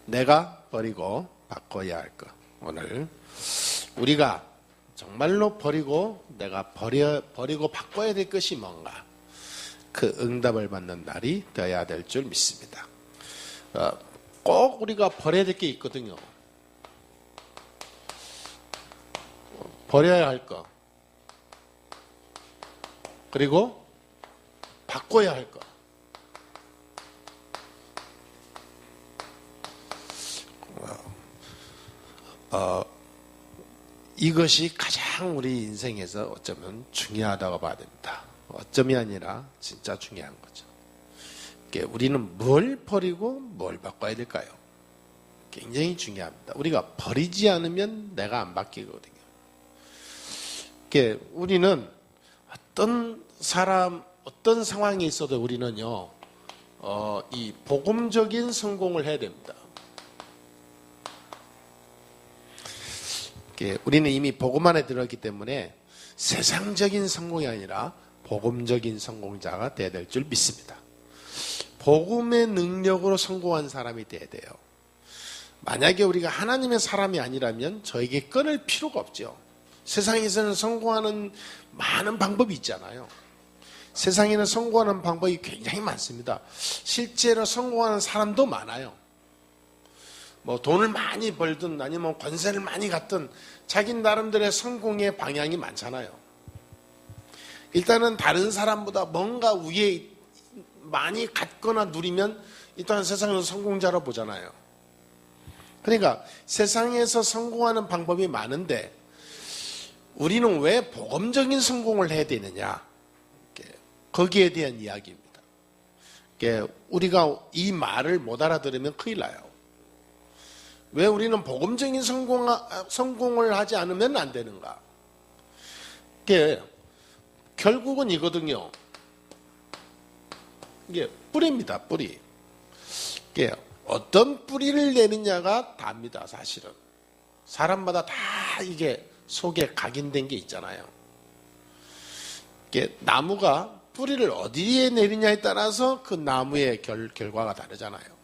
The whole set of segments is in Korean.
내가 버리고 바꿔야 할 것. 오늘 우리가 정말로 버리고 내가 버리고 바꿔야 될 것이 뭔가, 그 응답을 받는 날이 되어야 될 줄 믿습니다. 꼭 우리가 버려야 될 게 있거든요. 버려야 할 것, 그리고 바꿔야 할 것. 이것이 가장 우리 인생에서 어쩌면 중요하다고 봐야 됩니다. 어쩌면 아니라 진짜 중요한 거죠. 우리는 뭘 버리고 뭘 바꿔야 될까요? 굉장히 중요합니다. 우리가 버리지 않으면 내가 안 바뀌거든요. 우리는 어떤 사람, 어떤 상황이 있어도 우리는요, 이 복음적인 성공을 해야 됩니다. 우리는 이미 복음 안에 들어있기 때문에 세상적인 성공이 아니라 복음적인 성공자가 되어야 될 줄 믿습니다. 복음의 능력으로 성공한 사람이 되어야 돼요. 만약에 우리가 하나님의 사람이 아니라면 저에게 끊을 필요가 없죠. 세상에서는 성공하는 많은 방법이 있잖아요. 세상에는 성공하는 방법이 굉장히 많습니다. 실제로 성공하는 사람도 많아요. 뭐 돈을 많이 벌든 아니면 권세를 많이 갖든 자기 나름대로의 성공의 방향이 많잖아요. 일단은 다른 사람보다 뭔가 위에 많이 갖거나 누리면 일단 세상에서 성공자로 보잖아요. 그러니까 세상에서 성공하는 방법이 많은데 우리는 왜 복음적인 성공을 해야 되느냐, 거기에 대한 이야기입니다. 우리가 이 말을 못 알아들으면 큰일 나요. 왜 우리는 복음적인 성공을 하지 않으면 안 되는가? 결국은 이거든요. 이게 뿌리입니다, 뿌리. 어떤 뿌리를 내느냐가 답니다, 사실은. 사람마다 다 이게 속에 각인된 게 있잖아요. 나무가 뿌리를 어디에 내리냐에 따라서 그 나무의 결과가 다르잖아요.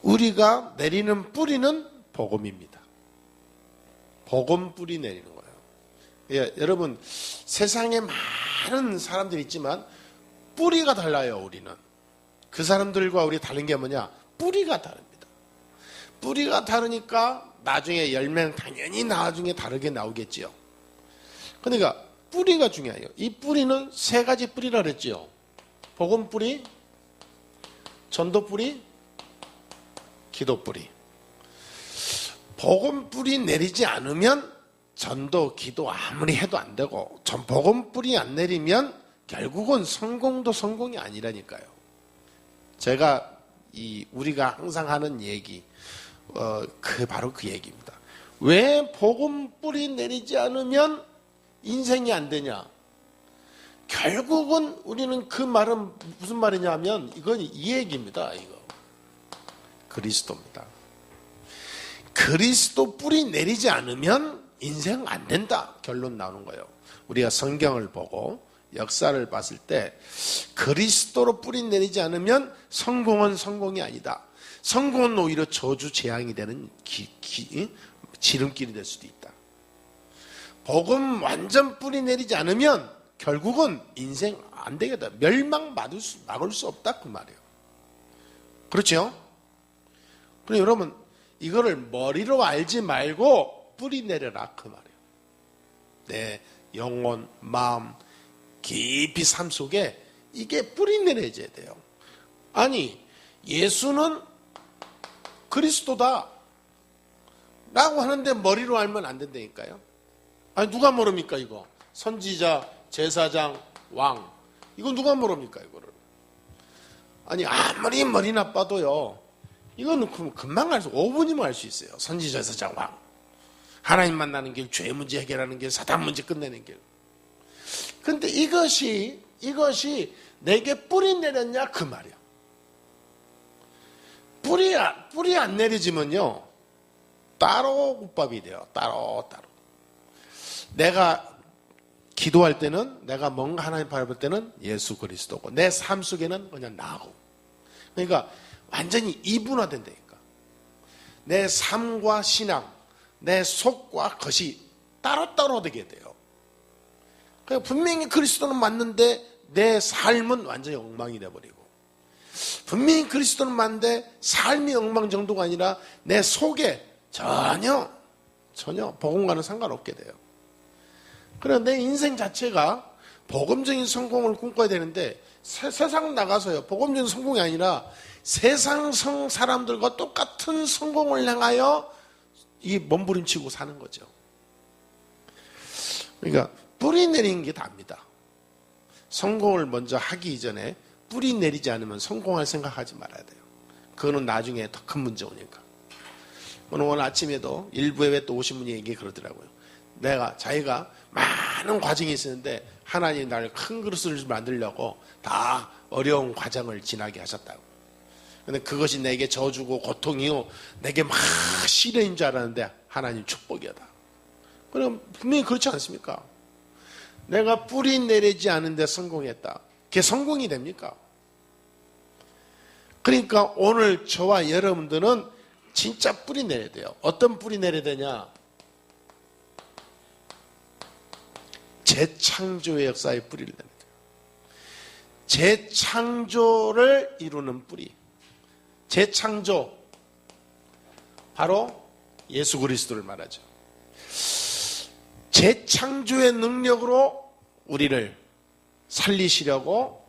우리가 내리는 뿌리는 복음입니다. 복음 뿌리 내리는 거예요. 여러분, 세상에 많은 사람들이 있지만 뿌리가 달라요. 우리는 그 사람들과 우리 다른 게 뭐냐? 뿌리가 다릅니다. 뿌리가 다르니까 나중에 열매는 당연히 나중에 다르게 나오겠지요. 그러니까 뿌리가 중요해요. 이 뿌리는 세 가지 뿌리라 그랬지요. 복음 뿌리, 전도 뿌리, 기도 뿌리. 복음 뿌리 내리지 않으면 전도, 기도 아무리 해도 안 되고, 복음 뿌리 안 내리면 결국은 성공도 성공이 아니라니까요. 제가 우리가 항상 하는 얘기, 바로 그 얘기입니다. 왜 복음 뿌리 내리지 않으면 인생이 안 되냐? 결국은 우리는 그 말은 무슨 말이냐 하면 이건 이 얘기입니다. 이거 그리스도입니다. 그리스도 뿌리 내리지 않으면 인생 안 된다, 결론 나오는 거예요. 우리가 성경을 보고 역사를 봤을 때 그리스도로 뿌리 내리지 않으면 성공은 성공이 아니다. 성공은 오히려 저주 재앙이 되는 지름길이 될 수도 있다. 복음 완전 뿌리 내리지 않으면 결국은 인생 안 되겠다. 멸망 막을 수 없다, 그 말이에요. 그렇죠? 그럼 여러분, 이거를 머리로 알지 말고 뿌리 내려라, 그 말이에요. 내 영혼, 마음, 깊이 삶 속에 이게 뿌리 내려져야 돼요. 아니, 예수는 그리스도다 라고 하는데 머리로 알면 안 된다니까요. 아니, 누가 모릅니까, 이거? 선지자, 제사장, 왕. 이거 누가 모릅니까, 이거를? 아니, 아무리 머리 나빠도요, 이거는 금방 알 수, 5분이면 알 수 있어요. 선지자, 제사장, 왕. 하나님 만나는 길, 죄 문제 해결하는 길, 사단 문제 끝내는 길. 근데 이것이 내게 뿌리 내렸냐, 그 말이야. 뿌리 안 내려지면요, 따로 국밥이 돼요. 따로. 내가 기도할 때는, 내가 뭔가 하나님 바라볼 때는 예수 그리스도고, 내 삶 속에는 그냥 나고. 그러니까 완전히 이분화된다니까. 내 삶과 신앙, 내 속과 겉이 따로따로 되게 돼요. 그러니까 분명히 그리스도는 맞는데 내 삶은 완전히 엉망이 돼버리고, 분명히 그리스도는 맞는데 삶이 엉망 정도가 아니라 내 속에 전혀 복음과는 상관없게 돼요. 그래서 내 인생 자체가 복음적인 성공을 꿈꿔야 되는데 세상 나가서요, 복음적인 성공이 아니라 세상 사람들과 똑같은 성공을 향하여 이 몸부림치고 사는 거죠. 그러니까 뿌리 내리는 게 답니다. 성공을 먼저 하기 이전에 뿌리 내리지 않으면 성공할 생각하지 말아야 돼요. 그거는 나중에 더 큰 문제 오니까. 오늘 아침에도 일부에 또 오신 분이 얘기 그러더라고요. 자기가 많은 과정이 있었는데 하나님이 나를 큰 그릇을 만들려고 다 어려운 과정을 지나게 하셨다고. 근데 그것이 내게 저주고 고통이요, 내게 막 시련인 줄 알았는데 하나님 축복이었다. 그럼 분명히 그렇지 않습니까? 내가 뿌리 내리지 않은데 성공했다. 그게 성공이 됩니까? 그러니까 오늘 저와 여러분들은 진짜 뿌리 내려야 돼요. 어떤 뿌리 내려야 되냐? 재창조의 역사의 뿌리를 내야 돼요. 재창조를 이루는 뿌리. 재창조, 바로 예수 그리스도를 말하죠. 재창조의 능력으로 우리를 살리시려고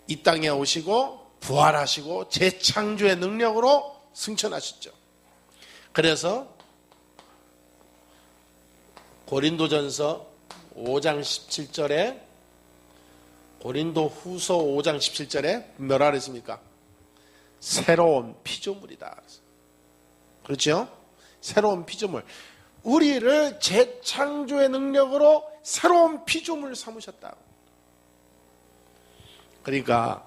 이 땅에 오시고 부활하시고 재창조의 능력으로 승천하셨죠. 그래서 고린도전서 5장 17절에, 고린도후서 5장 17절에 뭐라 그랬습니까? 새로운 피조물이다. 그렇죠? 새로운 피조물. 우리를 재창조의 능력으로 새로운 피조물을 삼으셨다. 그러니까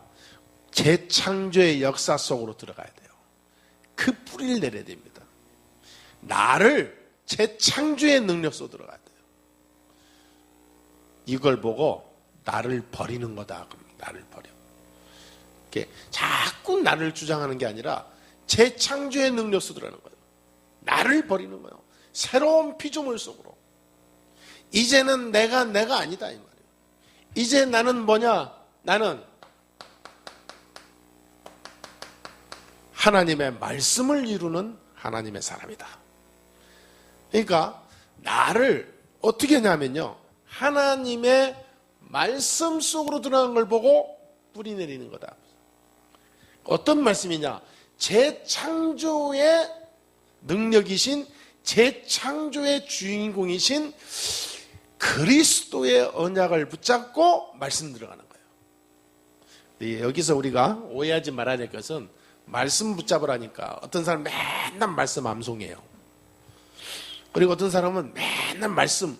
재창조의 역사 속으로 들어가야 돼요. 그 뿌리를 내려야 됩니다. 나를 재창조의 능력 속으로 들어가야 돼요. 이걸 보고 나를 버리는 거다. 그럼 나를 버려. 이렇게 자꾸 나를 주장하는 게 아니라 재창조의 능력 속으로 들어가는 거예요. 나를 버리는 거예요. 새로운 피조물 속으로. 이제는 내가 아니다 이 말이에요. 이제 나는 뭐냐? 나는 하나님의 말씀을 이루는 하나님의 사람이다. 그러니까 나를 어떻게 하냐면요, 하나님의 말씀 속으로 들어가는 걸 보고 뿌리 내리는 거다. 어떤 말씀이냐? 재창조의 능력이신, 재창조의 주인공이신 그리스도의 언약을 붙잡고 말씀 들어가는 거예요. 여기서 우리가 오해하지 말아야 될 것은, 말씀 붙잡으라니까 어떤 사람은 맨날 말씀 암송해요. 그리고 어떤 사람은 맨날 말씀,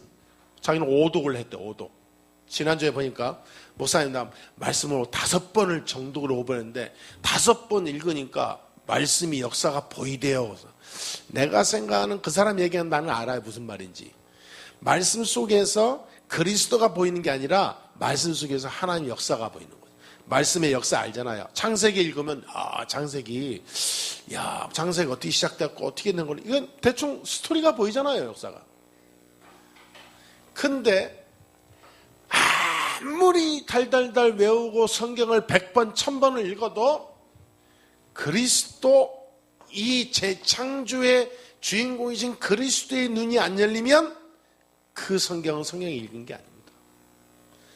자기는 오독을 했대. 오독. 지난주에 보니까 목사님, 나 말씀을 5번을 정독을 오버했는데 5번 읽으니까 말씀이 역사가 보이대요. 내가 생각하는 그 사람 얘기는 나는 알아요, 무슨 말인지. 말씀 속에서 그리스도가 보이는 게 아니라 말씀 속에서 하나님 역사가 보이는 거예요. 말씀의 역사 알잖아요. 창세기 읽으면 창세기 어떻게 시작됐고 어떻게 된 걸로, 이건 대충 스토리가 보이잖아요, 역사가. 근데 아무리 달달달 외우고 성경을 100번 1000번을 읽어도 그리스도, 이 재창조의 주인공이신 그리스도의 눈이 안 열리면 그 성경은 성경이 읽은 게 아닙니다.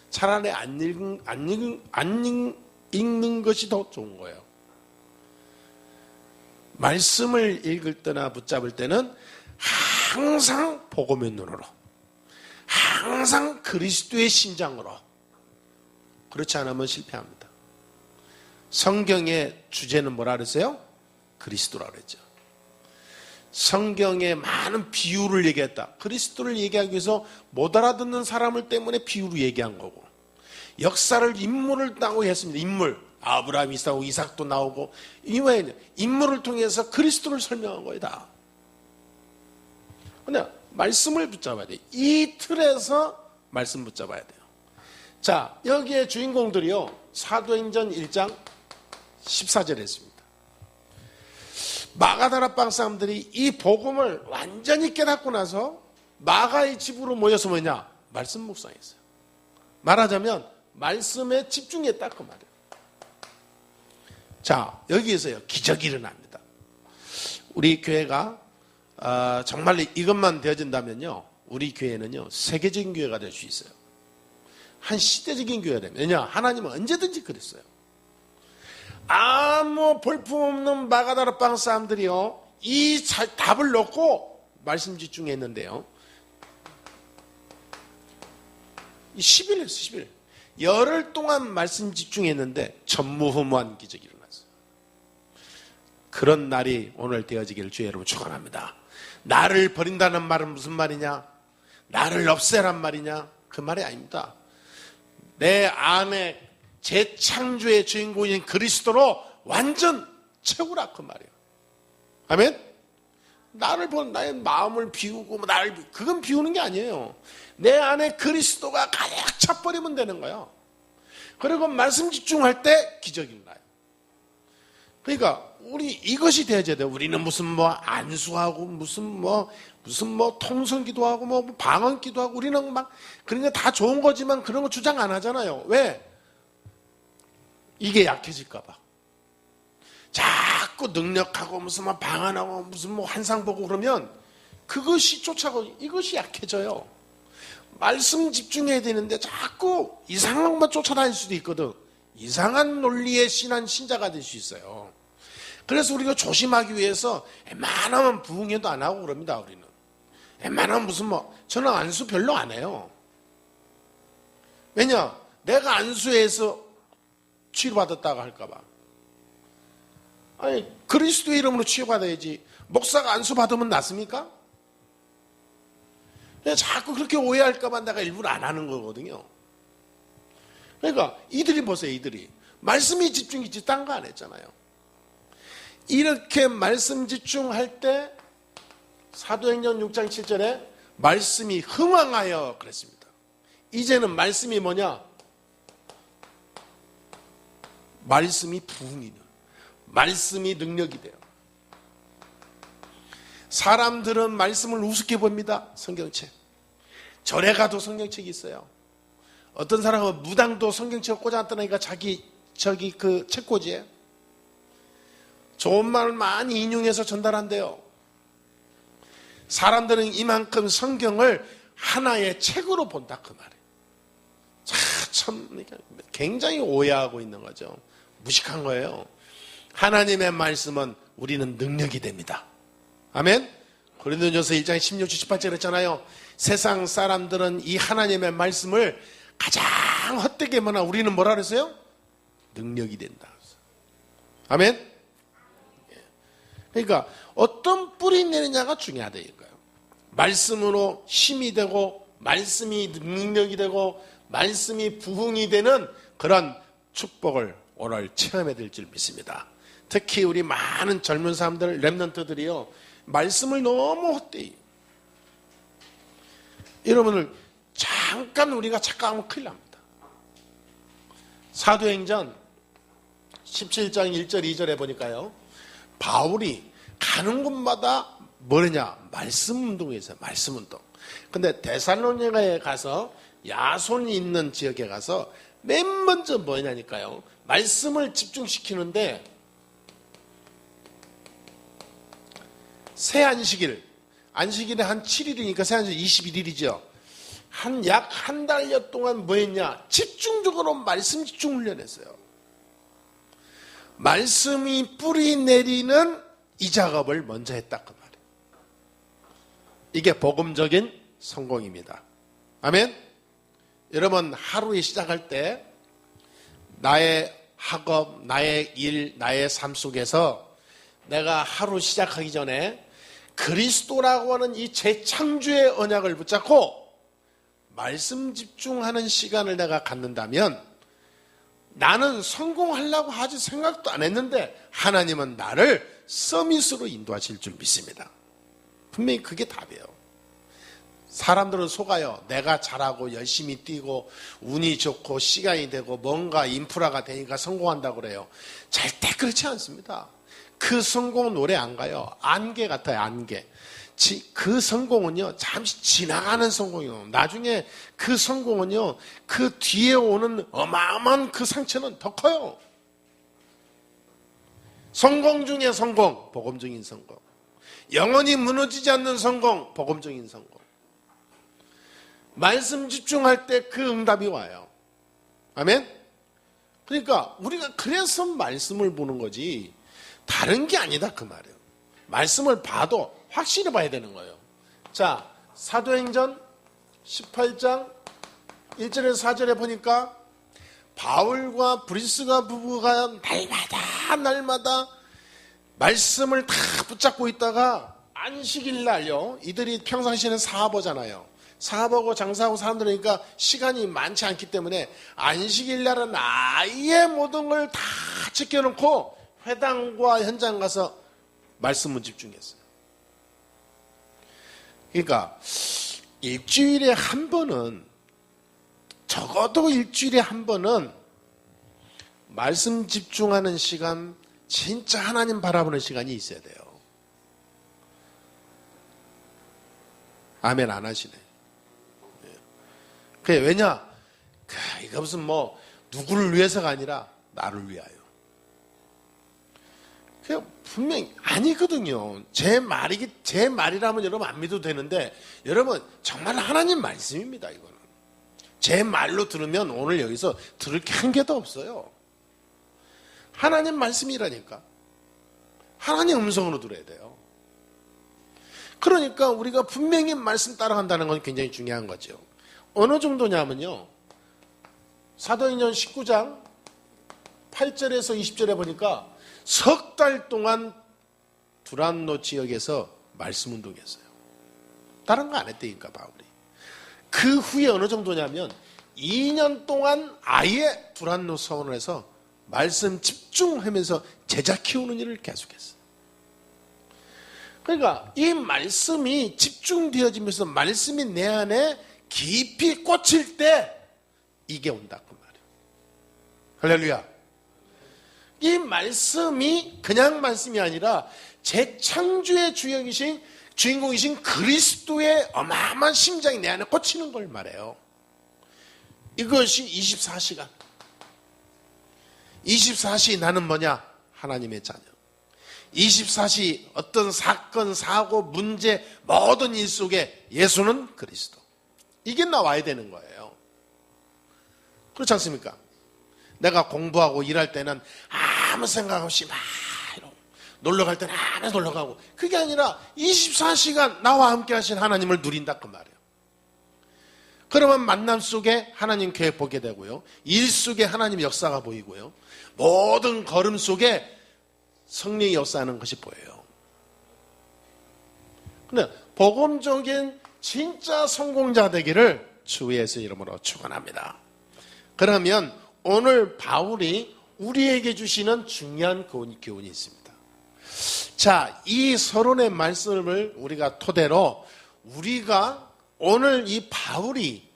차라리 안 읽는 것이 더 좋은 거예요. 말씀을 읽을 때나 붙잡을 때는 항상 복음의 눈으로, 항상 그리스도의 심장으로. 그렇지 않으면 실패합니다. 성경의 주제는 뭐라 그랬어요? 그리스도라 그랬죠. 성경에 많은 비유를 얘기했다. 그리스도를 얘기하기 위해서 못 알아듣는 사람을 때문에 비유로 얘기한 거고, 역사를 인물을 따고 했습니다. 인물. 아브라함, 이삭, 이삭도 나오고, 인물을 통해서 그리스도를 설명한 거예요, 다. 근데 말씀을 붙잡아야 돼요. 이 틀에서 말씀 붙잡아야 돼요. 자, 여기에 주인공들이요, 사도행전 1장 14절에 있습니다. 마가다라방 사람들이 이 복음을 완전히 깨닫고 나서 마가의 집으로 모여서 뭐냐? 말씀 묵상했어요. 말하자면 말씀에 집중했다 그 말이에요. 자, 여기에서요 기적이 일어납니다. 우리 교회가 정말 이것만 되어진다면요, 우리 교회는요 세계적인 교회가 될 수 있어요. 한 시대적인 교회가 됩니다. 왜냐? 하나님은 언제든지 그랬어요. 아무 볼품없는 마가다라방 사람들이요 이 답을 놓고 말씀 집중했는데요, 10일 했어요. 10일 열흘 동안 말씀 집중했는데 전무후무한 기적이 일어났어요. 그런 날이 오늘 되어지기를 주의 이름으로 축원합니다. 나를 버린다는 말은 무슨 말이냐? 나를 없애란 말이냐? 그 말이 아닙니다. 내 안에 재창조의 주인공인 그리스도로 완전 채우라 그 말이에요. 아멘? 나를 나의 마음을 비우고 그건 비우는 게 아니에요. 내 안에 그리스도가 가득 차버리면 되는 거예요. 그리고 말씀 집중할 때 기적이 일어나요. 그러니까 우리 이것이 되어져야 돼요. 우리는 무슨 안수하고 무슨 통성 기도하고 방언 기도하고 우리는 막 그런 게 다 좋은 거지만 그런 거 주장 안 하잖아요. 왜? 이게 약해질까 봐. 자꾸 능력하고 무슨 방언하고 무슨 환상 보고 그러면 그것이 쫓아가고 이것이 약해져요. 말씀 집중해야 되는데 자꾸 이상한 것만 쫓아다닐 수도 있거든. 이상한 논리에 신한 신자가 될 수 있어요. 그래서 우리가 조심하기 위해서 웬만하면 부흥회도 안 하고 그럽니다. 우리는 웬만하면 저는 안수 별로 안 해요. 왜냐? 내가 안수해서 치유받았다고 할까 봐. 아니 그리스도의 이름으로 치유받아야지 목사가 안수받으면 낫습니까? 자꾸 그렇게 오해할까 봐 내가 일부러 안 하는 거거든요. 그러니까 이들이 보세요. 이들이 말씀이 집중이지 딴 거 안 했잖아요. 이렇게 말씀 집중할 때 사도행전 6장 7절에 말씀이 흥왕하여 그랬습니다. 이제는 말씀이 뭐냐? 말씀이 부흥이 돼요. 말씀이 능력이 돼요. 사람들은 말씀을 우습게 봅니다. 성경책. 절에 가도 성경책이 있어요. 어떤 사람은 무당도 성경책을 꽂아놨다니까 자기 그 책꽂이에 좋은 말을 많이 인용해서 전달한대요. 사람들은 이만큼 성경을 하나의 책으로 본다 그 말이에요. 참 굉장히 오해하고 있는 거죠. 무식한 거예요. 하나님의 말씀은 우리는 능력이 됩니다. 아멘? 고린도전서 1장 16, 18절 그랬잖아요. 세상 사람들은 이 하나님의 말씀을 가장 헛되게 보나 우리는 뭐라 그랬어요? 능력이 된다. 아멘? 그러니까 어떤 뿌리 내느냐가 중요하다 이거예요. 말씀으로 힘이 되고 말씀이 능력이 되고 말씀이 부흥이 되는 그런 축복을 오늘 체험해야 될 줄 믿습니다. 특히 우리 많은 젊은 사람들, 렘넌트들이요 말씀을 너무 헛되이 여러분을 잠깐 우리가 착각하면 큰일 납니다. 사도행전 17장 1절 2절에 보니까요 바울이 가는 곳마다 뭐냐? 말씀 운동이 있어요. 말씀 운동. 근데 데살로니가에 가서 야손이 있는 지역에 가서 맨 먼저 뭐냐니까요 말씀을 집중시키는데 새 안식일에 한 7일이니까 새 안식일 21일이죠. 약 한 달여 동안 뭐 했냐? 집중적으로 말씀 집중 훈련했어요. 말씀이 뿌리 내리는 이 작업을 먼저 했다 그 말이에요. 이게 복음적인 성공입니다. 아멘? 여러분 하루에 시작할 때 나의 학업, 나의 일, 나의 삶 속에서 내가 하루 시작하기 전에 그리스도라고 하는 이 재창조의 언약을 붙잡고 말씀 집중하는 시간을 내가 갖는다면 나는 성공하려고 하지 생각도 안 했는데 하나님은 나를 서밋으로 인도하실 줄 믿습니다. 분명히 그게 답이에요. 사람들은 속아요. 내가 잘하고 열심히 뛰고 운이 좋고 시간이 되고 뭔가 인프라가 되니까 성공한다고 그래요. 절대 그렇지 않습니다. 그 성공은 오래 안 가요. 안개 같아요, 안개. 그 성공은요, 잠시 지나가는 성공이에요. 나중에 그 성공은요, 그 뒤에 오는 어마어마한 그 상처는 더 커요. 성공 중에 성공, 복음적인 성공. 영원히 무너지지 않는 성공, 복음적인 성공. 말씀 집중할 때 그 응답이 와요. 아멘? 그러니까 우리가 그래서 말씀을 보는 거지 다른 게 아니다 그 말이에요. 말씀을 봐도 확실히 봐야 되는 거예요. 자, 사도행전 18장 1절에서 4절에 보니까 바울과 브리스가 부부가 날마다 말씀을 다 붙잡고 있다가 안식일 날요, 이들이 평상시에는 사업하잖아요. 사업하고 장사하고 사람들이니까 시간이 많지 않기 때문에 안식일 날은 아예 모든 걸 다 지켜놓고 회당과 현장 가서 말씀을 집중했어요. 그러니까 일주일에 한 번은, 적어도 일주일에 한 번은 말씀 집중하는 시간, 진짜 하나님 바라보는 시간이 있어야 돼요. 아멘 안 하시네. 그게 왜냐? 이거 무슨 뭐 누구를 위해서가 아니라 나를 위하여. 그 분명히 아니거든요. 제 말이라면 여러분 안 믿어도 되는데, 여러분 정말 하나님 말씀입니다. 이거는 제 말로 들으면 오늘 여기서 들을 게 한 개도 없어요. 하나님 말씀이라니까. 하나님 음성으로 들어야 돼요. 그러니까 우리가 분명히 말씀 따라간다는 건 굉장히 중요한 거죠. 어느 정도냐면요, 사도행전 19장 8절에서 20절에 보니까 석 달 동안 두란노 지역에서 말씀 운동했어요. 다른 거 안 했다니까 바울이. 그 후에 어느 정도냐면 2년 동안 아예 두란노 서원에서 말씀 집중하면서 제자 키우는 일을 계속했어요. 그러니까 이 말씀이 집중되어지면서 말씀이 내 안에 깊이 꽂힐 때 이게 온다 그 말이에요. 할렐루야. 이 말씀이 그냥 말씀이 아니라 재창조의 주인공이신 그리스도의 어마어마한 심장이 내 안에 꽂히는 걸 말해요. 이것이 24시간. 24시 나는 뭐냐? 하나님의 자녀. 24시 어떤 사건, 사고, 문제, 모든 일 속에 예수는 그리스도. 이게 나와야 되는 거예요. 그렇지 않습니까? 내가 공부하고 일할 때는 아무 생각 없이 막 이러고, 놀러 갈 때는 아무 놀러 가고, 그게 아니라 24시간 나와 함께 하신 하나님을 누린다 그 말이에요. 그러면 만남 속에 하나님 계획 보게 되고요, 일 속에 하나님 역사가 보이고요, 모든 걸음 속에 성령이 역사하는 것이 보여요. 근데 복음적인 진짜 성공자 되기를 주 예수 이름으로 축원합니다. 그러면 오늘 바울이 우리에게 주시는 중요한 교훈이 있습니다. 자, 이 서론의 말씀을 우리가 토대로 우리가 오늘 이 바울이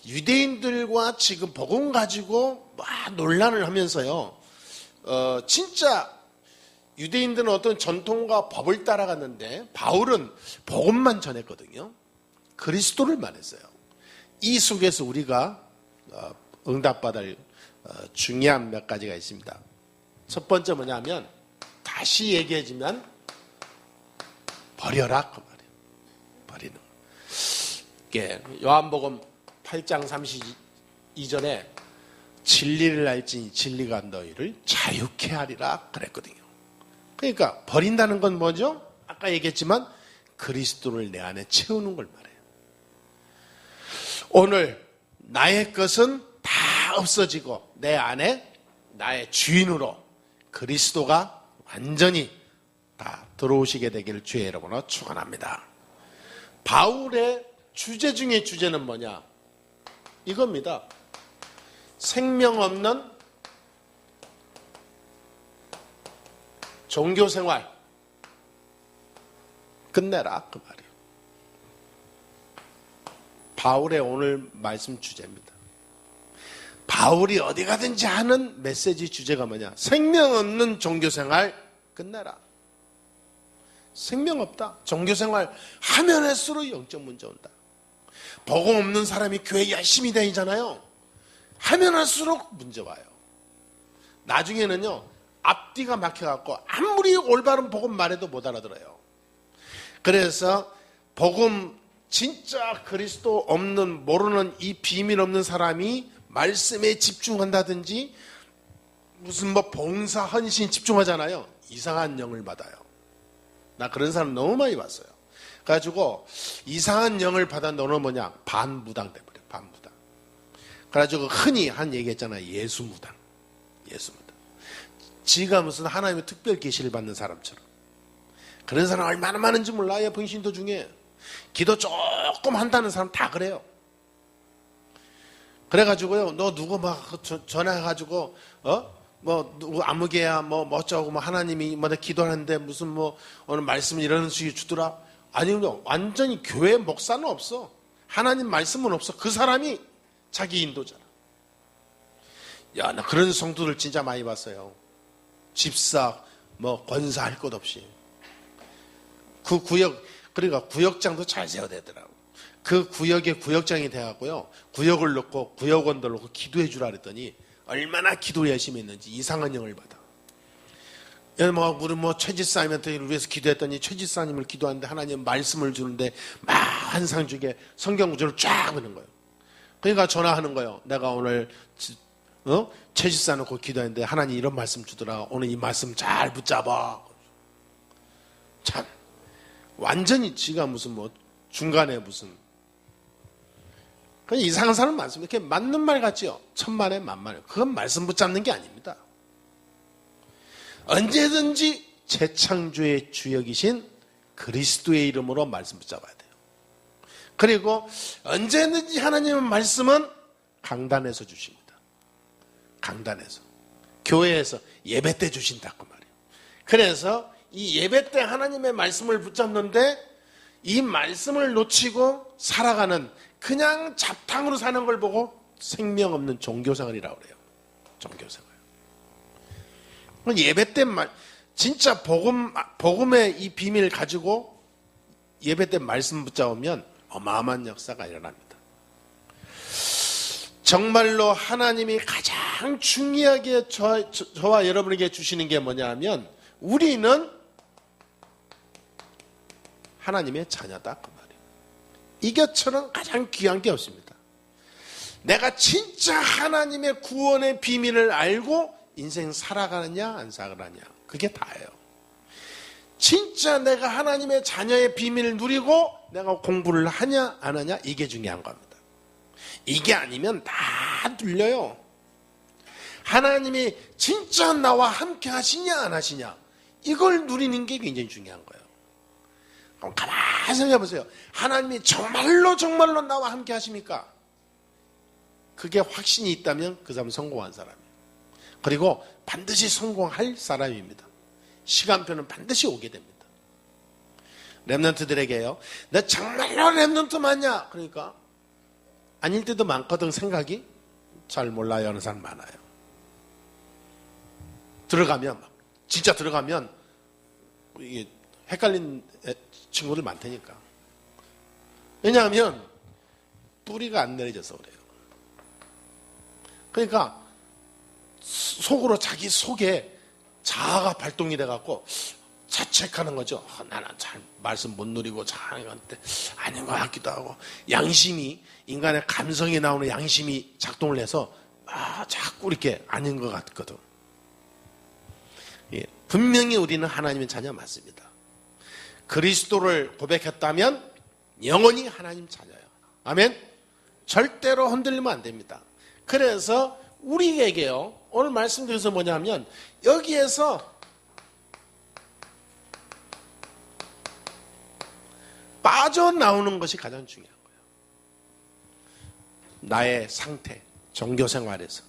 유대인들과 지금 복음 가지고 막 논란을 하면서요, 진짜 유대인들은 어떤 전통과 법을 따라갔는데 바울은 복음만 전했거든요. 그리스도를 말했어요. 이 속에서 우리가 응답받을 중요한 몇 가지가 있습니다. 첫 번째 뭐냐면, 다시 얘기해주면 버려라 그 말이에요. 버리는 거. 이게 요한복음 8장 32절에 진리를 알지니 진리가 너희를 자유케 하리라 그랬거든요. 그러니까 버린다는 건 뭐죠? 아까 얘기했지만 그리스도를 내 안에 채우는 걸 말해요. 오늘 나의 것은 다 없어지고 내 안에 나의 주인으로 그리스도가 완전히 다 들어오시게 되기를 주의 이름으로 축원합니다. 바울의 주제 중에 주제는 뭐냐? 이겁니다. 생명 없는 종교생활 끝내라 그 말이에요. 바울의 오늘 말씀 주제입니다. 바울이 어디 가든지 하는 메시지 주제가 뭐냐? 생명 없는 종교생활 끝내라. 생명 없다. 종교생활 하면 할수록 영적 문제 온다. 복음 없는 사람이 교회 열심히 다니잖아요. 하면 할수록 문제 와요. 나중에는요, 앞뒤가 막혀갖고 아무리 올바른 복음 말해도 못 알아들어요. 그래서 복음 진짜 그리스도 없는, 모르는 이 비밀 없는 사람이 말씀에 집중한다든지 무슨 뭐 봉사 헌신 집중하잖아요. 이상한 영을 받아요. 나 그런 사람 너무 많이 봤어요. 그래가지고 이상한 영을 받아 너는 뭐냐? 반무당 돼버려. 반무당. 그래가지고 흔히 한 얘기 했잖아요. 예수무당. 예수무당. 지가 무슨 하나님의 특별 계시를 받는 사람처럼. 그런 사람 얼마나 많은지 몰라요. 병신도 중에. 기도 조금 한다는 사람 다 그래요. 그래가지고요, 너 누구 막 전화해가지고, 뭐, 누구 아무개야, 뭐, 어쩌고, 뭐, 하나님이 뭐, 기도하는데 무슨 뭐, 오늘 말씀을 이런 식으로 주더라. 아니요, 완전히 교회 목사는 없어. 하나님 말씀은 없어. 그 사람이 자기 인도잖아. 야, 나 그런 성도들 진짜 많이 봤어요. 집사, 뭐, 권사할 것 없이. 그 구역, 그러니까 구역장도 잘 세워야 되더라고. 그 구역에 구역장이 돼갖고요, 구역을 넣고 구역원들 넣고 기도해 주라 그랬더니 얼마나 기도 열심히 했는지 이상한 영을 받아. 우리 최지사님한테 위해서 기도했더니 최지사님을 기도하는데 하나님 말씀을 주는데 막 한상 중에 성경 구절을 쫙 보는 거예요. 그러니까 전화하는 거예요. 내가 오늘 최지사 놓고 기도했는데 하나님 이런 말씀 주더라. 오늘 이 말씀 잘 붙잡아. 참 완전히 지가 무슨 뭐 중간에 무슨 그냥 이상한 사람 많습니다. 이렇게 맞는 말 같지요? 천만에 만만에. 그건 말씀 붙잡는 게 아닙니다. 언제든지 재창조의 주역이신 그리스도의 이름으로 말씀 붙잡아야 돼요. 그리고 언제든지 하나님의 말씀은 강단에서 주십니다. 강단에서. 교회에서 예배 때 주신다고 말이에요. 그래서 이 예배 때 하나님의 말씀을 붙잡는데 이 말씀을 놓치고 살아가는 그냥 잡탕으로 사는 걸 보고 생명 없는 종교생활이라고 그래요. 종교생활. 예배 때 진짜 복음의 이 비밀을 가지고 예배 때 말씀 붙잡으면 어마어마한 역사가 일어납니다. 정말로 하나님이 가장 중요하게 저와 여러분에게 주시는 게 뭐냐 하면 우리는 하나님의 자녀다 그 말이에요. 이것처럼 가장 귀한 게 없습니다. 내가 진짜 하나님의 구원의 비밀을 알고 인생 살아가느냐 안 살아가느냐 그게 다예요. 진짜 내가 하나님의 자녀의 비밀을 누리고 내가 공부를 하냐 안 하냐 이게 중요한 겁니다. 이게 아니면 다 눌려요. 하나님이 진짜 나와 함께 하시냐 안 하시냐 이걸 누리는 게 굉장히 중요한 거예요. 그럼 가만히 생각해 보세요. 하나님이 정말로 나와 함께 하십니까? 그게 확신이 있다면 그 사람은 성공한 사람이에요. 그리고 반드시 성공할 사람입니다. 시간표는 반드시 오게 됩니다. 렘넌트들에게요. 나 정말로 렘넌트 맞냐? 그러니까 아닐 때도 많거든. 생각이 잘 몰라요 하는 사람 많아요. 들어가면 진짜 들어가면 이게 헷갈린 친구들 많다니까. 왜냐하면 뿌리가 안 내려져서 그래요. 그러니까 속으로 자기 속에 자아가 발동이 돼갖고 자책하는 거죠. 나는 잘 말씀 못 누리고 자아한테 아닌 것 같기도 하고 양심이 인간의 감성이 나오는 양심이 작동을 해서 자꾸 이렇게 아닌 것 같거든. 예, 분명히 우리는 하나님의 자녀 맞습니다. 그리스도를 고백했다면 영원히 하나님 자녀예요. 아멘. 절대로 흔들리면 안 됩니다. 그래서 우리에게요 오늘 말씀드려서 뭐냐면 여기에서 빠져나오는 것이 가장 중요한 거예요. 나의 상태, 종교생활에서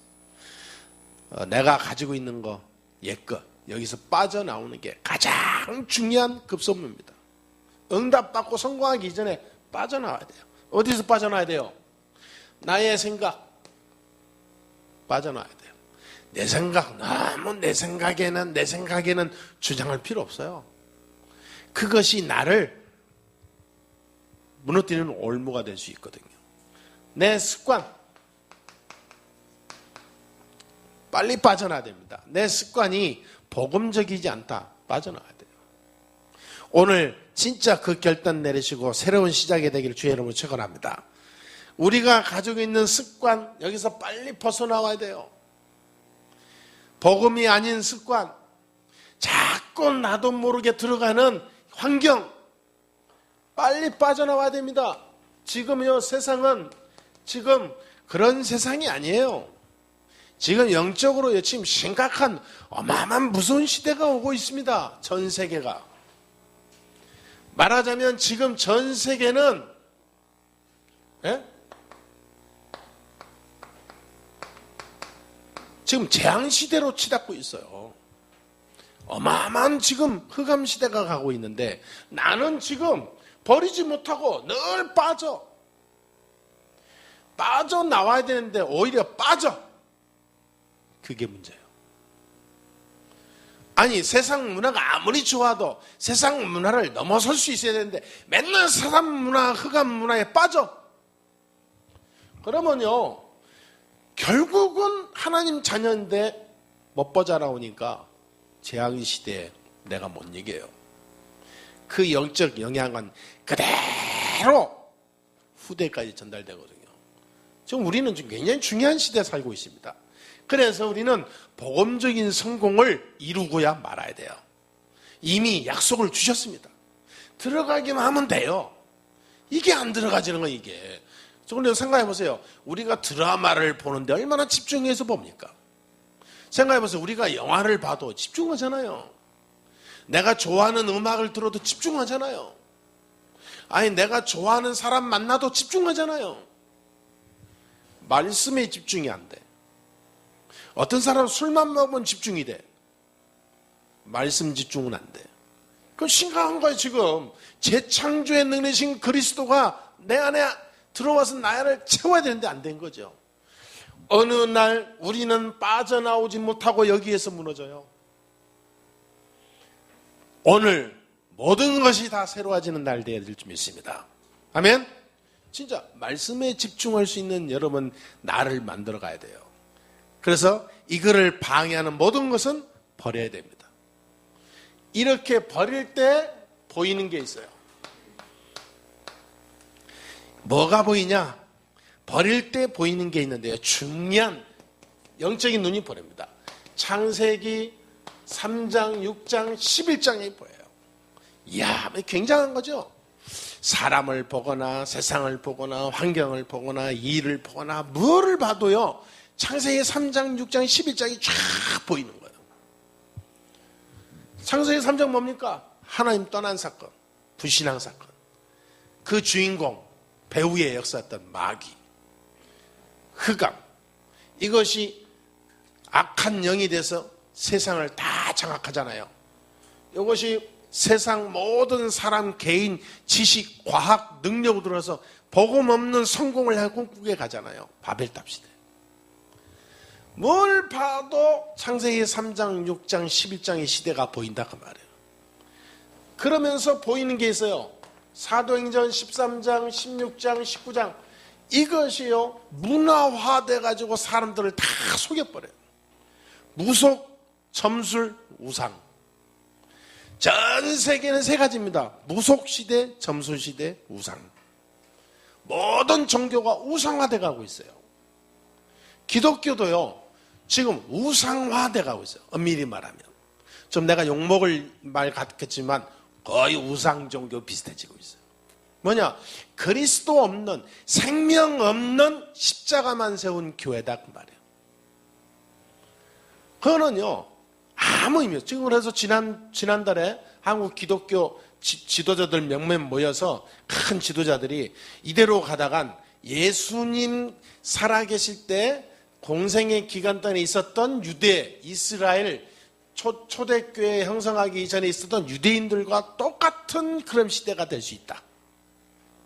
내가 가지고 있는 거, 옛것 여기서 빠져나오는 게 가장 중요한 급선무입니다. 응답받고 성공하기 이전에 빠져나와야 돼요. 어디서 빠져나와야 돼요? 나의 생각 빠져나와야 돼요. 내 생각, 너무 내 생각에는 주장할 필요 없어요. 그것이 나를 무너뜨리는 올무가 될 수 있거든요. 내 습관, 빨리 빠져나야 됩니다. 내 습관이 복음적이지 않다. 빠져나가야 돼요. 오늘 진짜 그 결단 내리시고 새로운 시작이 되기를 주의 이름으로 축원합니다. 우리가 가지고 있는 습관, 여기서 빨리 벗어나와야 돼요. 복음이 아닌 습관, 자꾸 나도 모르게 들어가는 환경, 빨리 빠져나와야 됩니다. 지금요, 세상은 지금 그런 세상이 아니에요. 지금 영적으로 지금 심각한 어마어마한 무서운 시대가 오고 있습니다. 전 세계가. 말하자면 지금 전 세계는 지금 재앙시대로 치닫고 있어요. 어마어마한 지금 흑암시대가 가고 있는데 나는 지금 버리지 못하고 늘 빠져나와야 되는데 오히려 빠져. 그게 문제예요. 아니 세상 문화가 아무리 좋아도 세상 문화를 넘어설 수 있어야 되는데 맨날 사람 문화, 흑암 문화에 빠져. 그러면요 결국은 하나님 자녀인데 멋버자 나오니까 재앙의 시대에 내가 못 이겨요. 그 영적 영향은 그대로 후대까지 전달되거든요. 지금 우리는 지금 굉장히 중요한 시대에 살고 있습니다. 그래서 우리는 복음적인 성공을 이루고야 말아야 돼요. 이미 약속을 주셨습니다. 들어가기만 하면 돼요. 이게 안 들어가지는 건 이게. 그런데 생각해 보세요. 우리가 드라마를 보는데 얼마나 집중해서 봅니까? 생각해 보세요. 우리가 영화를 봐도 집중하잖아요. 내가 좋아하는 음악을 들어도 집중하잖아요. 아니 내가 좋아하는 사람 만나도 집중하잖아요. 말씀에 집중이 안 돼. 어떤 사람은 술만 먹으면 집중이 돼. 말씀 집중은 안 돼. 그건 심각한 거예요. 지금 재창조의 능력이신 그리스도가 내 안에 들어와서 나를 채워야 되는데 안 된 거죠. 어느 날 우리는 빠져나오지 못하고 여기에서 무너져요. 오늘 모든 것이 다 새로워지는 날 되어야 될 줄 믿습니다. 아멘? 진짜 말씀에 집중할 수 있는 여러분 나를 만들어 가야 돼요. 그래서 이거를 방해하는 모든 것은 버려야 됩니다. 이렇게 버릴 때 보이는 게 있어요. 뭐가 보이냐? 버릴 때 보이는 게 있는데요. 중요한 영적인 눈이 보입니다. 창세기 3장, 6장, 11장이 보여요. 이야, 굉장한 거죠. 사람을 보거나 세상을 보거나 환경을 보거나 일을 보거나 뭐를 봐도요. 창세기 3장, 6장, 11장이 쫙 보이는 거예요. 창세기 3장 뭡니까? 하나님 떠난 사건, 불신앙 사건. 그 주인공, 배후의 역사였던 마귀, 흑암. 이것이 악한 영이 돼서 세상을 다 장악하잖아요. 이것이 세상 모든 사람, 개인, 지식, 과학, 능력으로 들어서 복음 없는 성공을 하고 꿈꾸게 가잖아요. 바벨탑 시대. 뭘 봐도 창세기 3장, 6장, 11장의 시대가 보인다 그 말이에요. 그러면서 보이는 게 있어요. 사도행전 13장, 16장, 19장 이것이요 문화화돼 가지고 사람들을 다 속여버려요. 무속, 점술, 우상. 전 세계는 세 가지입니다. 무속 시대, 점술 시대, 우상. 모든 종교가 우상화돼 가고 있어요. 기독교도요 지금 우상화돼 가고 있어요. 엄밀히 말하면. 좀 내가 욕먹을 말 같겠지만 거의 우상 종교 비슷해지고 있어요. 뭐냐? 그리스도 없는 생명 없는 십자가만 세운 교회다 그 말이에요. 그거는요 아무 의미 없어요. 지금 그래서 지난달에 한국 기독교 지도자들 몇몇 모여서 큰 지도자들이 이대로 가다간 예수님 살아계실 때 공생의 기간 동안에 있었던 유대, 이스라엘 초대교회 형성하기 이전에 있었던 유대인들과 똑같은 그런 시대가 될 수 있다.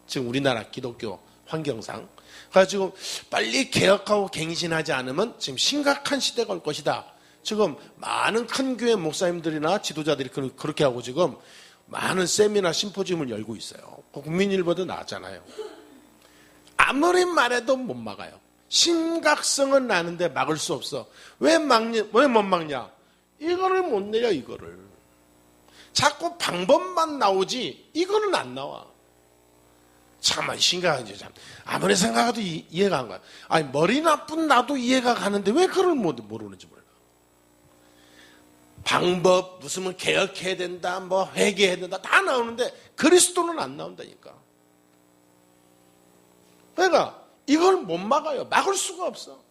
지금 우리나라 기독교 환경상 그래서 지금 빨리 개혁하고 갱신하지 않으면 지금 심각한 시대가 올 것이다. 지금 많은 큰 교회 목사님들이나 지도자들이 그렇게 하고 지금 많은 세미나 심포지움을 열고 있어요. 국민일보도 나왔잖아요. 아무리 말해도 못 막아요. 심각성은 나는데 막을 수 없어. 왜 못 막냐? 이거를 못 내려, 이거를. 자꾸 방법만 나오지 이거는 안 나와. 참만 심각하지. 참. 아무리 생각해도 이해가 안 가요. 아니, 머리 나쁜 나도 이해가 가는데 왜 그걸 모르는지 몰라. 방법, 무슨 뭐 개혁해야 된다, 뭐 회개해야 된다, 다 나오는데 그리스도는 안 나온다니까. 그러니까 이걸 못 막아요. 막을 수가 없어.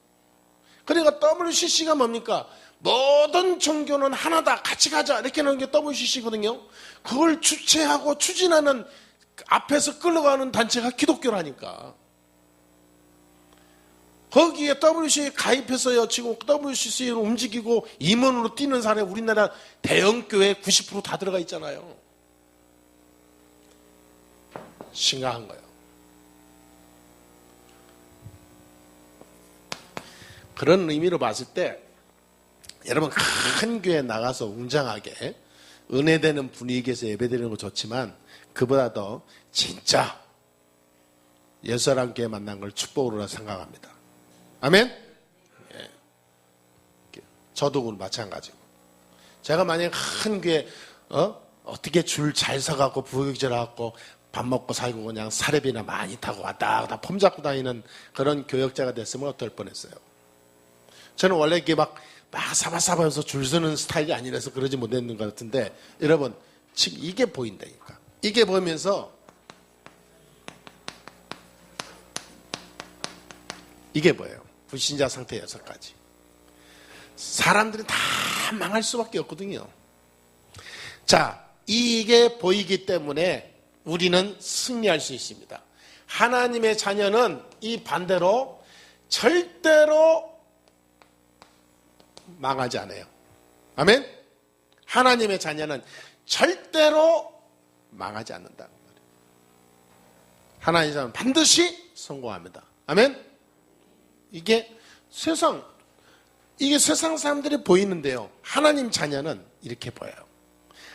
그러니까 WCC가 뭡니까? 모든 종교는 하나다, 같이 가자, 이렇게 하는 게 WCC거든요. 그걸 주최하고 추진하는 앞에서 끌어가는 단체가 기독교라니까. 거기에 WCC에 가입해서요, 지금 WCC를 움직이고 임원으로 뛰는 사람이 우리나라 대형교회 90% 다 들어가 있잖아요. 심각한 거예요. 그런 의미로 봤을 때 여러분, 큰 교회 나가서 웅장하게 은혜되는 분위기에서 예배드리는 거 좋지만 그보다 더 진짜 예수랑 교회 만난 걸 축복으로 생각합니다. 아멘? 예. 저도 마찬가지고. 제가 만약에 큰 교회 어떻게 줄 잘 서갖고 부교육질 하고 밥 먹고 살고 그냥 사례비나 많이 타고 왔다 갔다 폼 잡고 다니는 그런 교역자가 됐으면 어떨 뻔했어요. 저는 원래 이렇게 막 사바사바해서 줄 서는 스타일이 아니라서 그러지 못했는 것 같은데 여러분 지금 이게 보인다니까. 이게 보이면서 이게 뭐예요? 불신자 상태 6가지. 사람들이 다 망할 수밖에 없거든요. 자, 이게 보이기 때문에 우리는 승리할 수 있습니다. 하나님의 자녀는 이 반대로 절대로 망하지 않아요. 아멘? 하나님의 자녀는 절대로 망하지 않는다는 말이에요. 하나님의 자녀는 반드시 성공합니다. 아멘? 이게 세상 사람들이 보이는데요. 하나님 자녀는 이렇게 보여요.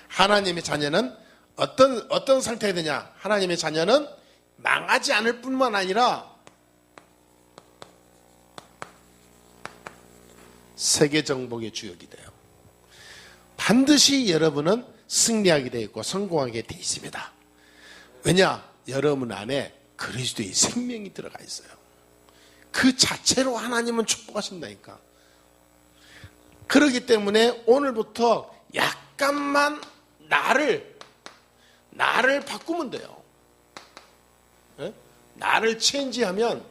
하나님의 자녀는 어떤 상태가 되냐? 하나님의 자녀는 망하지 않을 뿐만 아니라 세계 정복의 주역이 돼요. 반드시 여러분은 승리하게 되어 있고 성공하게 되어 있습니다. 왜냐? 여러분 안에 그리스도의 생명이 들어가 있어요. 그 자체로 하나님은 축복하신다니까. 그렇기 때문에 오늘부터 약간만 나를 바꾸면 돼요. 네? 나를 체인지하면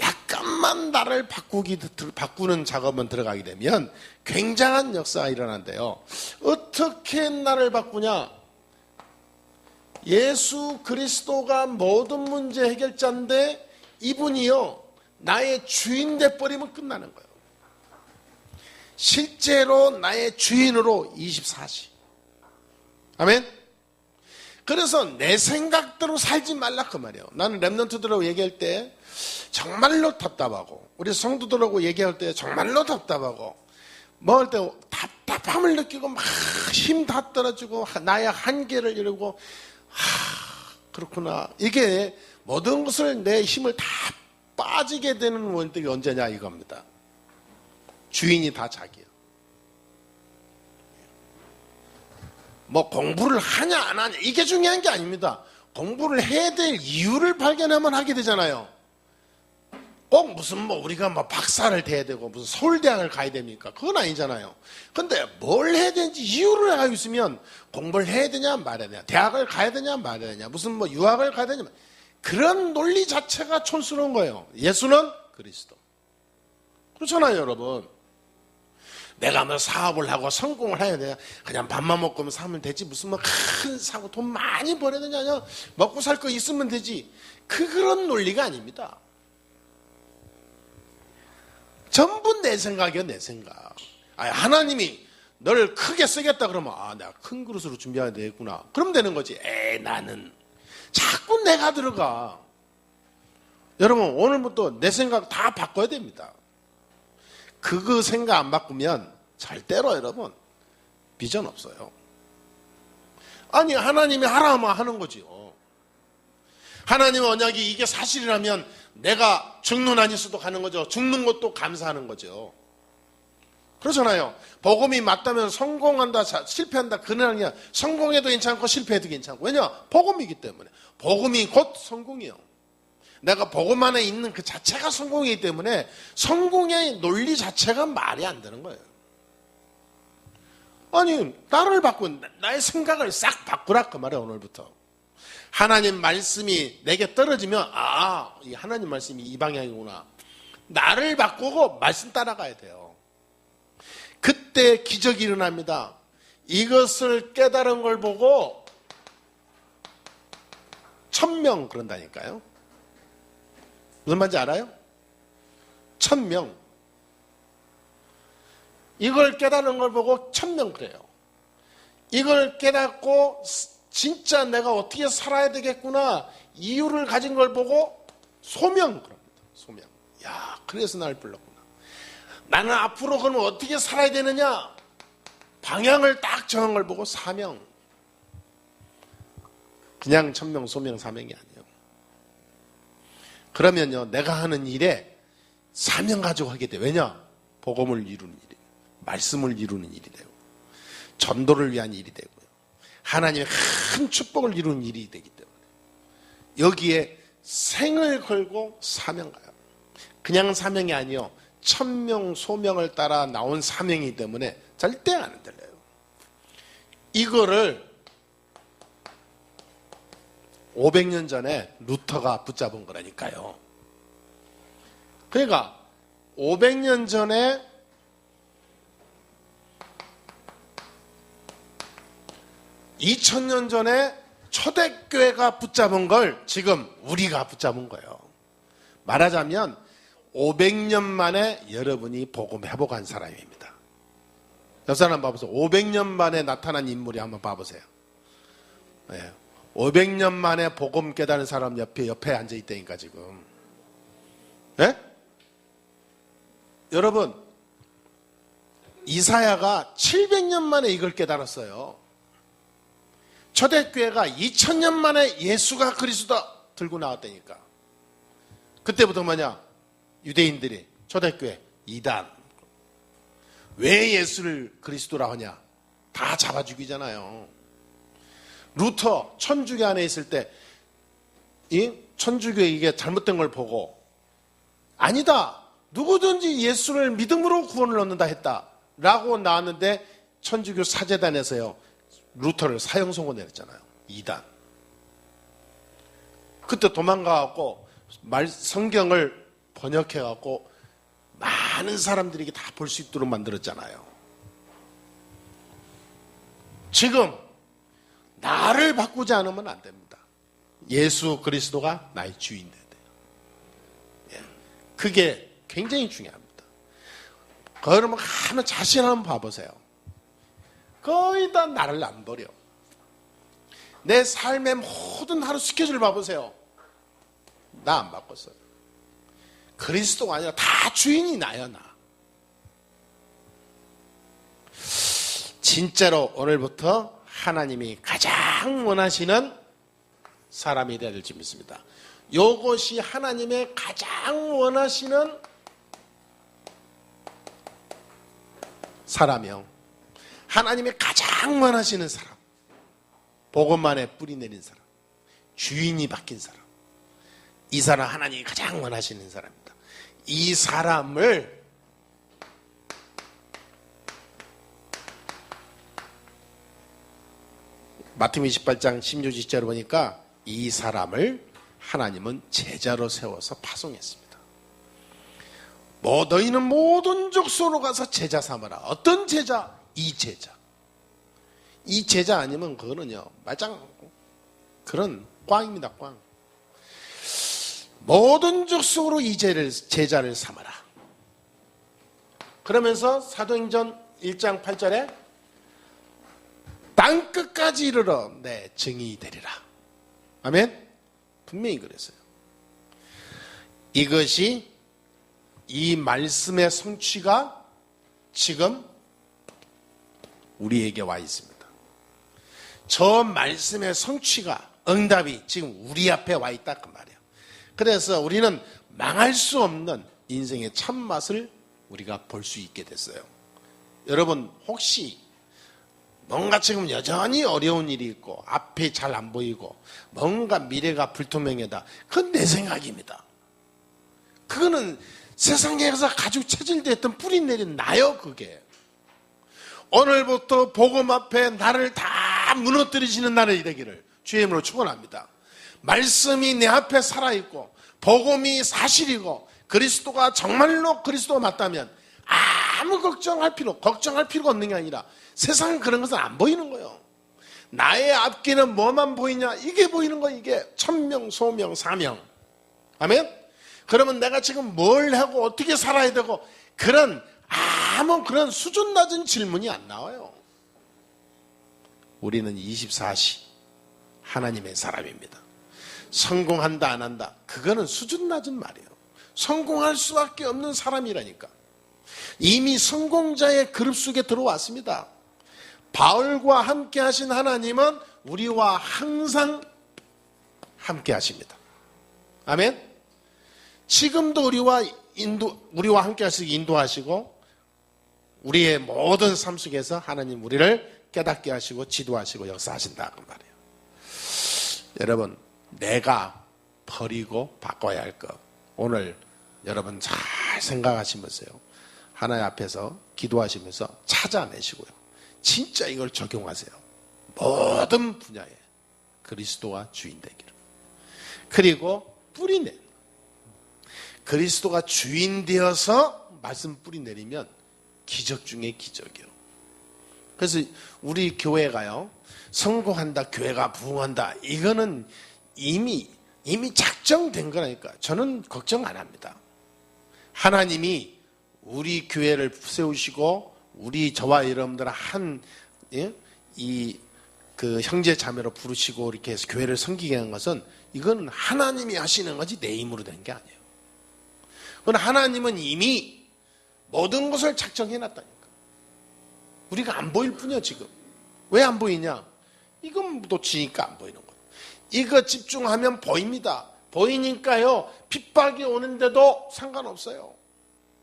약간만 나를 바꾸는 작업은 들어가게 되면 굉장한 역사가 일어난대요. 어떻게 나를 바꾸냐? 예수 그리스도가 모든 문제 해결자인데 이분이요 나의 주인 돼버리면 끝나는 거예요. 실제로 나의 주인으로 24시. 아멘? 그래서 내 생각대로 살지 말라 그 말이에요. 나는 랩런트들하고 얘기할 때 정말로 답답하고 우리 성도들하고 얘기할 때 정말로 답답하고 뭐 할 때 답답함을 느끼고 막 힘 다 떨어지고 나의 한계를 이루고 그렇구나. 이게 모든 것을 내 힘을 다 빠지게 되는 원칙이 언제냐 이겁니다. 주인이 다 자기야. 뭐 공부를 하냐 안 하냐 이게 중요한 게 아닙니다. 공부를 해야 될 이유를 발견하면 하게 되잖아요. 꼭 무슨 뭐 우리가 뭐 박사를 대야 되고 무슨 서울대학을 가야 됩니까? 그건 아니잖아요. 근데 뭘 해야 되는지 이유를 알고 있으면 공부를 해야 되냐 말아야 되냐, 대학을 가야 되냐 말아야 되냐, 무슨 뭐 유학을 가야 되냐, 그런 논리 자체가 촌스러운 거예요. 예수는 그리스도. 그렇잖아요, 여러분. 내가 뭐 사업을 하고 성공을 해야 되냐, 그냥 밥만 먹고 사면 되지, 무슨 뭐 큰 사고 돈 많이 벌어야 되냐, 먹고 살 거 있으면 되지. 그런 논리가 아닙니다. 전부 내 생각이야, 내 생각. 하나님이 너를 크게 쓰겠다 그러면 내가 큰 그릇으로 준비해야 되겠구나. 그럼 되는 거지. 나는 자꾸 내가 들어가. 여러분 오늘부터 내 생각 다 바꿔야 됩니다. 그 생각 안 바꾸면 절대로 여러분 비전 없어요. 아니 하나님이 하라면 하는 거지요. 하나님의 언약이 이게 사실이라면 내가 죽는 한 있어도 가는 거죠. 죽는 것도 감사하는 거죠. 그렇잖아요. 복음이 맞다면 성공한다, 실패한다, 그는 아니야. 성공해도 괜찮고 실패해도 괜찮고. 왜냐? 복음이기 때문에. 복음이 곧 성공이에요. 내가 복음 안에 있는 그 자체가 성공이기 때문에 성공의 논리 자체가 말이 안 되는 거예요. 아니, 나를 바꾼, 나의 생각을 싹 바꾸라 그 말이에요, 오늘부터. 하나님 말씀이 내게 떨어지면, 이 하나님 말씀이 이 방향이구나. 나를 바꾸고 말씀 따라가야 돼요. 그때 기적이 일어납니다. 이것을 깨달은 걸 보고 1000명 그런다니까요. 무슨 말인지 알아요? 1000명. 이걸 깨달은 걸 보고 1000명 그래요. 이걸 깨닫고 진짜 내가 어떻게 살아야 되겠구나 이유를 가진 걸 보고 소명 그럽니다. 소명. 야, 그래서 날 불렀구나. 나는 앞으로 그러면 어떻게 살아야 되느냐? 방향을 딱 정한 걸 보고 사명. 그냥 1000명, 소명, 사명이 아니에요. 그러면요, 내가 하는 일에 사명 가지고 하게 돼. 왜냐? 복음을 이루는 일이에요. 말씀을 이루는 일이 되고, 전도를 위한 일이 되고요. 하나님의 큰 축복을 이루는 일이 되기 때문에 여기에 생을 걸고 사명 가요. 그냥 사명이 아니요. 1000명 소명을 따라 나온 사명이기 때문에 절대 안 흔들려요. 이거를 500년 전에 루터가 붙잡은 거라니까요. 그러니까 500년 전에 (2000년) 전에 초대교회가 붙잡은 걸 지금 우리가 붙잡은 거예요. 말하자면 500년 만에 여러분이 복음 회복한 사람입니다. 옆 사람 봐보세요. 500년 만에 나타난 인물이 한번 봐보세요. 네. 500년 만에 복음 깨달은 사람 옆에 앉아있다니까 지금. 네? 여러분 이사야가 700년 만에 이걸 깨달았어요. 초대교회가 2000년 만에 예수가 그리스도다 들고 나왔다니까. 그때부터 뭐냐? 유대인들이 초대교회 이단. 왜 예수를 그리스도라 하냐? 다 잡아 죽이잖아요. 루터 천주교 안에 있을 때 이 천주교에 이게 잘못된 걸 보고 아니다. 누구든지 예수를 믿음으로 구원을 얻는다 했다라고 나왔는데 천주교 사제단에서요. 루터를 사형 선고 내렸잖아요. 이단. 그때 도망가갖고 성경을 번역해갖고 많은 사람들에게 다 볼 수 있도록 만들었잖아요. 지금 나를 바꾸지 않으면 안 됩니다. 예수 그리스도가 나의 주인 돼야 돼요. 그게 굉장히 중요합니다. 그러면 하나 자신 한번 봐보세요. 거의 다 나를 안 버려. 내 삶의 모든 하루 스케줄 봐보세요. 나 안 바꿨어요. 그리스도가 아니라 다 주인이 나야 나. 진짜로 오늘부터 하나님이 가장 원하시는 사람이 되어야 될지 믿습니다. 이것이 하나님의 가장 원하시는 사람이요. 하나님이 가장 원하시는 사람. 복음만에 뿌리 내린 사람. 주인이 바뀐 사람. 이 사람 하나님이 가장 원하시는 사람입니다. 이 사람을 마태복음 28장 16절을 보니까 이 사람을 하나님은 제자로 세워서 파송했습니다. 너희는 모든 족속으로 가서 제자 삼아라. 어떤 제자? 이 제자. 이 제자 아니면 그거는요 말짱 그런 꽝입니다. 꽝. 모든 족속으로 이 제자를 삼아라. 그러면서 사도행전 1장 8절에 땅끝까지 이르러 내 증인이 되리라. 아멘. 분명히 그랬어요. 이것이 이 말씀의 성취가 지금 우리에게 와 있습니다. 저 말씀의 성취가, 응답이 지금 우리 앞에 와 있다 그 말이에요. 그래서 우리는 망할 수 없는 인생의 참맛을 우리가 볼 수 있게 됐어요. 여러분 혹시 뭔가 지금 여전히 어려운 일이 있고 앞에 잘 안 보이고 뭔가 미래가 불투명하다, 그건 내 생각입니다. 그거는 세상에서 가지고 체질됐던 뿌리 내린 나요. 그게 오늘부터 복음 앞에 나를 다 무너뜨리시는 날이 되기를 주의 이름으로 축원합니다. 말씀이 내 앞에 살아있고 복음이 사실이고 그리스도가 정말로 그리스도가 맞다면 아무 걱정할 필요가 없는 게 아니라 세상은 그런 것은 안 보이는 거예요. 나의 앞길은 뭐만 보이냐? 이게 보이는 거예요. 이게 천명, 소명, 사명. 아멘? 그러면 내가 지금 뭘 하고 어떻게 살아야 되고 아무 그런 수준 낮은 질문이 안 나와요. 우리는 24시 하나님의 사람입니다. 성공한다 안 한다, 그거는 수준 낮은 말이에요. 성공할 수밖에 없는 사람이라니까. 이미 성공자의 그룹 속에 들어왔습니다. 바울과 함께 하신 하나님은 우리와 항상 함께 하십니다. 아멘? 지금도 우리와 함께 하시고 인도하시고 우리의 모든 삶 속에서 하나님 우리를 깨닫게 하시고 지도하시고 역사하신다 그 말이에요. 여러분, 내가 버리고 바꿔야 할 것, 오늘 여러분 잘 생각하시면서요, 하나님 앞에서 기도하시면서 찾아내시고요, 진짜 이걸 적용하세요. 모든 분야에 그리스도가 주인 되기를. 그리고 뿌리내, 그리스도가 주인 되어서 말씀 뿌리 내리면 기적 중에 기적이요. 그래서 우리 교회가요, 성공한다, 교회가 부흥한다, 이거는 이미 작정된 거라니까. 저는 걱정 안 합니다. 하나님이 우리 교회를 세우시고 저와 여러분들 그 형제 자매로 부르시고 이렇게 해서 교회를 섬기게 한 것은 이건 하나님이 하시는 거지 내 힘으로 된 게 아니에요. 그건 하나님은 이미 모든 것을 작정해 놨다니까. 우리가 안 보일 뿐이야. 지금 왜 안 보이냐? 이건 놓치니까 안 보이는 거예요. 이거 집중하면 보입니다. 보이니까요, 핍박이 오는데도 상관없어요.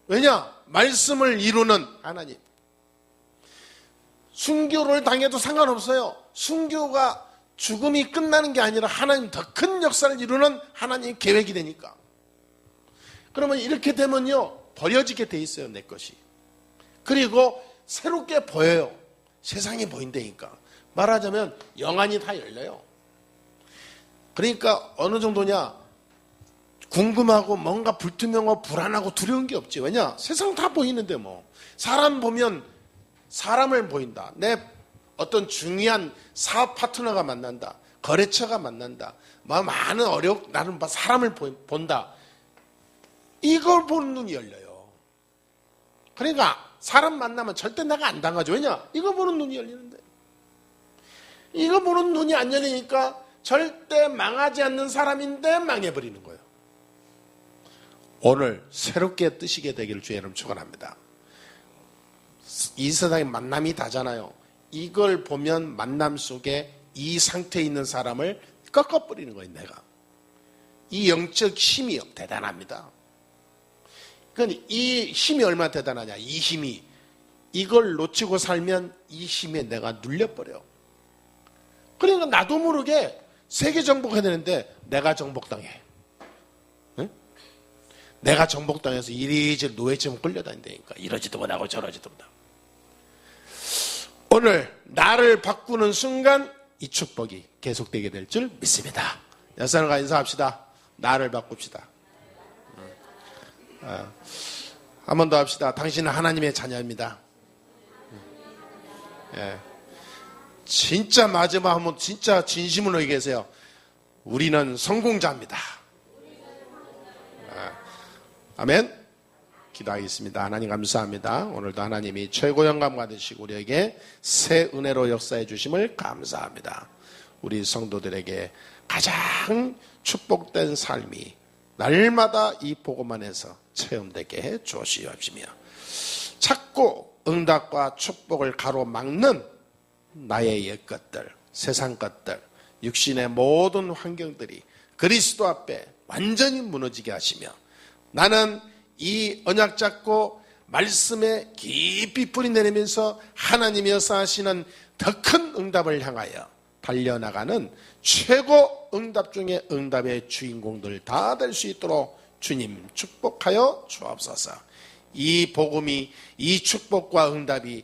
왜냐? 말씀을 이루는 하나님. 순교를 당해도 상관없어요. 순교가 죽음이 끝나는 게 아니라 하나님 더 큰 역사를 이루는 하나님 계획이 되니까. 그러면 이렇게 되면요, 버려지게 돼 있어요, 내 것이. 그리고 새롭게 보여요. 세상이 보인다니까. 말하자면 영안이 다 열려요. 그러니까 어느 정도냐, 궁금하고 뭔가 불투명하고 불안하고 두려운 게 없지. 왜냐? 세상 다 보이는데 뭐. 사람 보면 사람을 보인다. 내 어떤 중요한 사업 파트너가 만난다. 거래처가 만난다. 많은 나는 사람을 본다. 이걸 보는 눈이 열려요. 그러니까 사람 만나면 절대 내가 안 당하죠. 왜냐? 이거 보는 눈이 열리는데. 이거 보는 눈이 안 열리니까 절대 망하지 않는 사람인데 망해버리는 거예요. 오늘 새롭게 뜨시게 되기를 주의 이름 축원합니다. 이 세상에 만남이 다잖아요. 이걸 보면 만남 속에 이 상태에 있는 사람을 꺾어버리는 거예요. 내가. 이 영적 힘이 대단합니다. 그러니까 이 힘이 얼마나 대단하냐. 이 힘이, 이걸 놓치고 살면 이 힘에 내가 눌려버려. 그러니까 나도 모르게 세계 정복해야 되는데 내가 정복당해. 응? 내가 정복당해서 이리저리 노예처럼 끌려다닌다니까. 이러지도 못하고 저러지도 못하고. 오늘 나를 바꾸는 순간 이 축복이 계속되게 될 줄 믿습니다. 여러분과 인사합시다. 나를 바꿉시다. 한 번 더 합시다. 당신은 하나님의 자녀입니다. 예. 진짜 마지막 한번 진짜 진심으로 얘기하세요. 우리는 성공자입니다. 아멘. 기도하겠습니다. 하나님 감사합니다. 오늘도 하나님이 최고 영광 받으시고 우리에게 새 은혜로 역사해 주심을 감사합니다. 우리 성도들에게 가장 축복된 삶이 날마다 이 복음 안에서 체험되게 해 주시옵시며 자꾸 응답과 축복을 가로막는 나의 옛것들, 세상 것들, 육신의 모든 환경들이 그리스도 앞에 완전히 무너지게 하시며 나는 이 언약 잡고 말씀에 깊이 뿌리 내리면서 하나님이 역사하시는 더 큰 응답을 향하여 달려나가는 최고 응답 중에 응답의 주인공들 다 될 수 있도록 주님 축복하여 주옵소서. 이 복음이, 이 축복과 응답이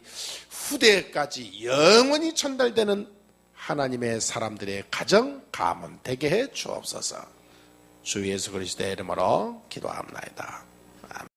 후대까지 영원히 전달되는 하나님의 사람들의 가정 가문 되게 해 주옵소서. 주 예수 그리스도의 이름으로 기도합니다.